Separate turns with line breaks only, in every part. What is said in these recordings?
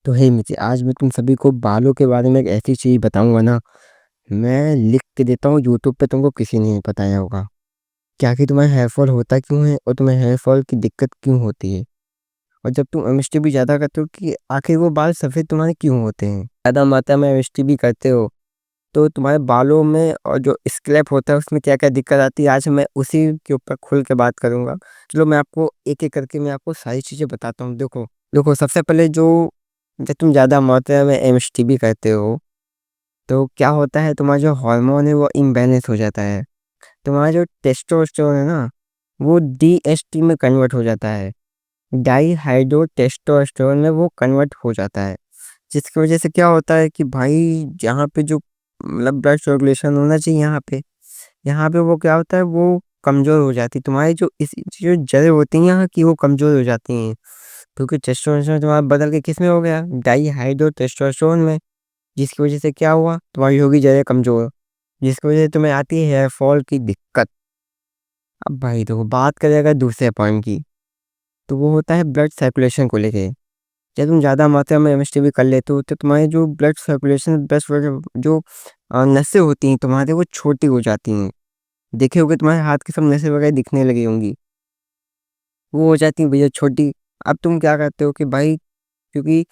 तो हे मित्र, आज मैं तुम सभी को बालों के बारे में एक ऐसी चीज़ बताऊंगा ना। मैं लिख के देता हूँ यूट्यूब पे, तुमको किसी ने नहीं बताया होगा। क्या कि तुम्हारा हेयर फॉल होता क्यों है और तुम्हें हेयर फॉल की दिक्कत क्यों होती है। और जब तुम एमएसटी भी ज़्यादा करते हो कि आखिर वो बाल सफ़ेद तुम्हारे क्यों होते हैं। ज़्यादा मात्रा में एमएसटी भी करते हो तो तुम्हारे बालों में और जो स्क्रैप होता है उसमें क्या क्या दिक्कत आती है, आज मैं उसी के ऊपर खुल के बात करूंगा। चलो मैं आपको एक एक करके मैं आपको सारी चीज़ें बताता हूँ। देखो देखो, सबसे पहले जो जब तुम ज़्यादा मात्रा में एमएसटी भी करते हो तो क्या होता है, तुम्हारा जो हार्मोन है वो इम्बैलेंस हो जाता है। तुम्हारा जो टेस्टोस्टेरोन है ना, वो डीएसटी में कन्वर्ट हो जाता है, डाई हाइड्रो टेस्टोस्टेरोन में वो कन्वर्ट हो जाता है। जिसकी वजह से क्या होता है कि भाई जहाँ पे जो मतलब ब्लड सर्कुलेशन होना चाहिए यहाँ पे वो क्या होता है, वो कमज़ोर हो जाती है। तुम्हारी जो इस जो जड़ें होती हैं यहाँ की, वो कमज़ोर हो जाती हैं, क्योंकि टेस्टोस्टेरोन तुम्हारा बदल के किस में हो गया, डाई हाइड्रो टेस्टोस्टेरोन में। जिसकी वजह से क्या हुआ, तुम्हारी होगी जड़ें कमज़ोर, जिसकी वजह से तुम्हें आती है हेयर फॉल की दिक्कत। अब भाई देखो, बात करें अगर दूसरे पॉइंट की, तो वो होता है ब्लड सर्कुलेशन को लेके। जब तुम ज़्यादा मात्रा में एमएसटी कर लेते हो तो तुम्हारे जो ब्लड सर्कुलेशन जो नसें होती हैं तुम्हारे, वो छोटी हो जाती हैं। देखे होगे तुम्हारे हाथ की सब नसें वगैरह दिखने लगी होंगी, वो हो जाती हैं भैया छोटी। अब तुम क्या करते हो कि भाई, क्योंकि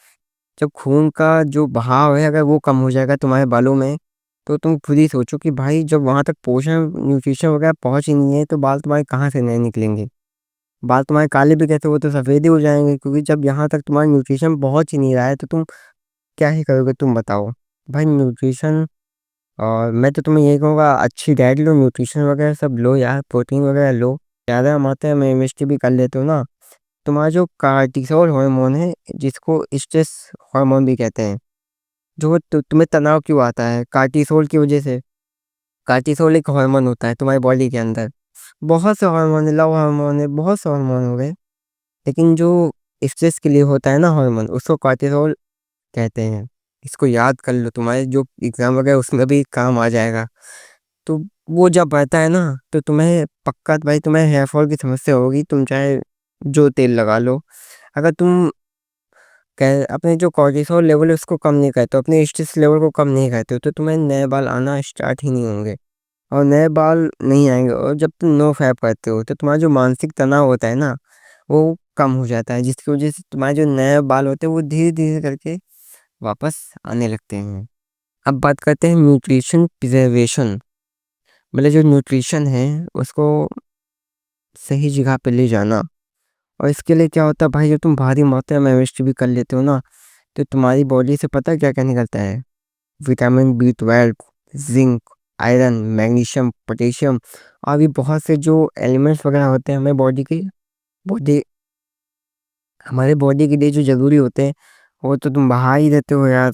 जब खून का जो बहाव है अगर वो कम हो जाएगा तुम्हारे बालों में, तो तुम खुद ही सोचो कि भाई जब वहाँ तक पोषण न्यूट्रिशन वगैरह पहुँच ही नहीं है तो बाल तुम्हारे कहाँ से नए निकलेंगे। बाल तुम्हारे काले भी कैसे, वो तो सफ़ेद ही हो जाएंगे, क्योंकि जब यहाँ तक तुम्हारा न्यूट्रिशन पहुँच ही नहीं रहा है तो तुम क्या ही करोगे, तुम बताओ। भाई न्यूट्रिशन, और मैं तो तुम्हें यही कहूँगा, अच्छी डाइट लो, न्यूट्रिशन वगैरह सब लो यार, प्रोटीन वगैरह लो। ज़्यादा मात्रा में एमएसटी भी कर लेते हो ना, तुम्हारा जो कार्टिसोल हार्मोन है, जिसको स्ट्रेस हार्मोन भी कहते हैं, जो तुम्हें तनाव क्यों आता है, कार्टिसोल की वजह से। कार्टिसोल एक हार्मोन होता है तुम्हारी बॉडी के अंदर। बहुत से हार्मोन है, लव हार्मोन है, बहुत से हार्मोन हो गए, लेकिन जो स्ट्रेस के लिए होता है ना हार्मोन, उसको कार्टिसोल कहते हैं। इसको याद कर लो, तुम्हारे जो एग्जाम वगैरह उसमें भी काम आ जाएगा। तो वो जब बढ़ता है ना, तो तुम्हें पक्का भाई तुम्हें हेयर फॉल की समस्या होगी, तुम चाहे जो तेल लगा लो। अगर तुम अपने जो कॉर्टिसोल लेवल है उसको कम नहीं करते हो, अपने स्ट्रेस लेवल को कम नहीं करते हो, तो तुम्हें नए बाल आना स्टार्ट ही नहीं होंगे, और नए बाल नहीं आएंगे। और जब तुम नो फैप करते हो तो तुम्हारा जो मानसिक तनाव होता है ना, वो कम हो जाता है, जिसकी वजह से तुम्हारे जो नए बाल होते हैं वो धीरे धीरे करके वापस आने लगते हैं। अब बात करते हैं न्यूट्रिशन प्रिजर्वेशन, मतलब जो न्यूट्रिशन है उसको सही जगह पे ले जाना। और इसके लिए क्या होता है भाई, जब तुम भारी मात्रा में एमएसटी भी कर लेते हो ना, तो तुम्हारी बॉडी से पता है क्या क्या निकलता है, vitamin B12, zinc, iron, magnesium, potassium, और भी बहुत से जो एलिमेंट्स वगैरह होते हैं हमें बॉडी हमारे बॉडी के लिए जो ज़रूरी होते हैं, वो तो तुम बाहर ही देते हो यार।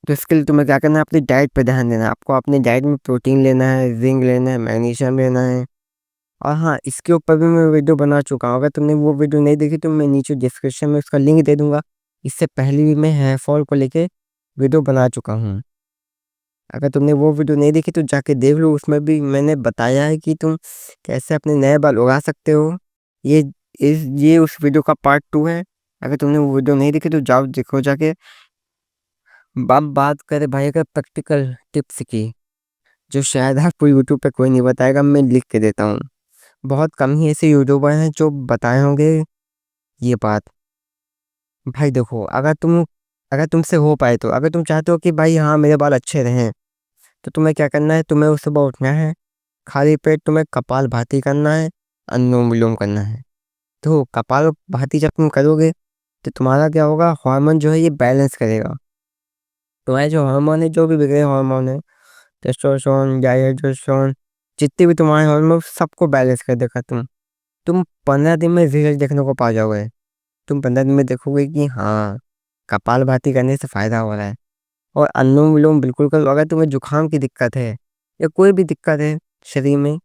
तो इसके लिए तुम्हें क्या करना है, अपनी डाइट पे ध्यान देना है। आपको अपनी डाइट में प्रोटीन लेना है, जिंक लेना है, मैग्नीशियम लेना है। और हाँ, इसके ऊपर भी मैं वीडियो बना चुका हूँ, अगर तुमने वो वीडियो नहीं देखी तो मैं नीचे डिस्क्रिप्शन में उसका लिंक दे दूंगा। इससे पहले भी मैं हेयर फॉल को लेके वीडियो बना चुका हूँ। अगर तुमने वो वीडियो नहीं देखी तो जाके देख लो, उसमें भी मैंने बताया है कि तुम कैसे अपने नए बाल उगा सकते हो। ये ये उस वीडियो का पार्ट 2 है। अगर तुमने वो वीडियो नहीं देखी तो जाओ देखो जाके। अब बात करें भाई अगर प्रैक्टिकल टिप्स की, जो शायद आपको यूट्यूब पे कोई नहीं बताएगा, मैं लिख के देता हूँ। बहुत कम ही ऐसे यूट्यूबर हैं जो बताए होंगे ये बात। भाई देखो, अगर तुमसे हो पाए तो, अगर तुम चाहते हो कि भाई हाँ मेरे बाल अच्छे रहें, तो तुम्हें क्या करना है, तुम्हें उस सुबह उठना है, खाली पेट तुम्हें कपालभाति करना है, अनुलोम विलोम करना है। तो कपालभाति जब तुम करोगे तो तुम्हारा क्या होगा, हार्मोन जो है ये बैलेंस करेगा। तुम्हारे जो हार्मोन है, जो भी बिगड़े हार्मोन है, टेस्टोस्टेरोन, डाइहाइड्रोस्टेरोन, जितने भी तुम्हारे हार्मोन, सबको बैलेंस कर देगा। तुम 15 दिन में रिजल्ट देखने को पा जाओगे। तुम 15 दिन में देखोगे कि हाँ, कपालभाति करने से फ़ायदा हो रहा है। और अनुलोम विलोम बिल्कुल करो। अगर तुम्हें जुकाम की दिक्कत है या कोई भी दिक्कत है शरीर में,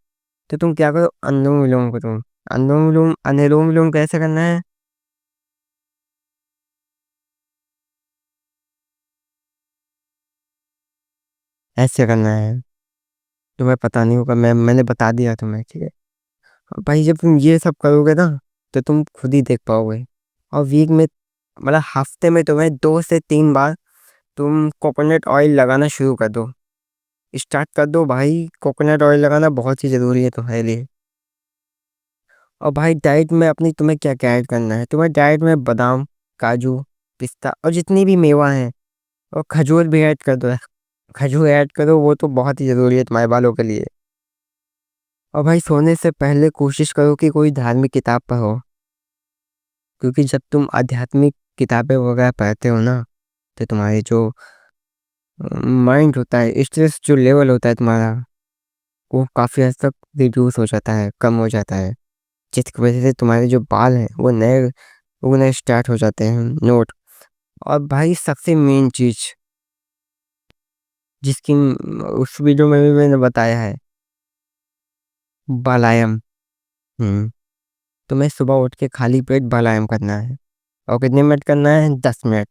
तो तुम क्या करो, अनुलोम विलोम करो। अनुलोम विलोम कैसे करना है, ऐसे करना है। तुम्हें पता नहीं होगा, मैंने बता दिया तुम्हें, ठीक है। और भाई जब तुम ये सब करोगे ना, तो तुम खुद ही देख पाओगे। और वीक में मतलब हफ्ते में तुम्हें 2 से 3 बार तुम कोकोनट ऑयल लगाना शुरू कर दो, स्टार्ट कर दो भाई। कोकोनट ऑयल लगाना बहुत ही ज़रूरी है तुम्हारे लिए। और भाई डाइट में अपनी तुम्हें क्या क्या ऐड करना है, तुम्हें डाइट में बादाम, काजू, पिस्ता और जितनी भी मेवा है, और खजूर भी ऐड कर दो। खजूर ऐड करो, वो तो बहुत ही ज़रूरी है तुम्हारे बालों के लिए। और भाई सोने से पहले कोशिश करो कि कोई धार्मिक किताब पढ़ो, क्योंकि जब तुम आध्यात्मिक किताबें वगैरह पढ़ते हो ना, तो तुम्हारे जो माइंड होता है, स्ट्रेस जो लेवल होता है तुम्हारा, वो काफ़ी हद तक रिड्यूस हो जाता है, कम हो जाता है। जिसकी वजह से तुम्हारे जो बाल हैं वो नए उगने स्टार्ट हो जाते हैं। नोट। और भाई सबसे मेन चीज़ जिसकी उस वीडियो में भी मैंने बताया है, बालायम। हम्म तुम्हें सुबह उठ के खाली पेट बालायम करना है। और कितने मिनट करना है? 10 मिनट।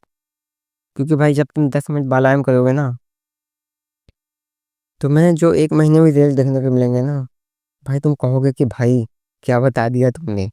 क्योंकि भाई जब तुम 10 मिनट बालायम करोगे ना, तुम्हें जो 1 महीने में रिजल्ट देखने को मिलेंगे ना, भाई तुम कहोगे कि भाई क्या बता दिया तुमने।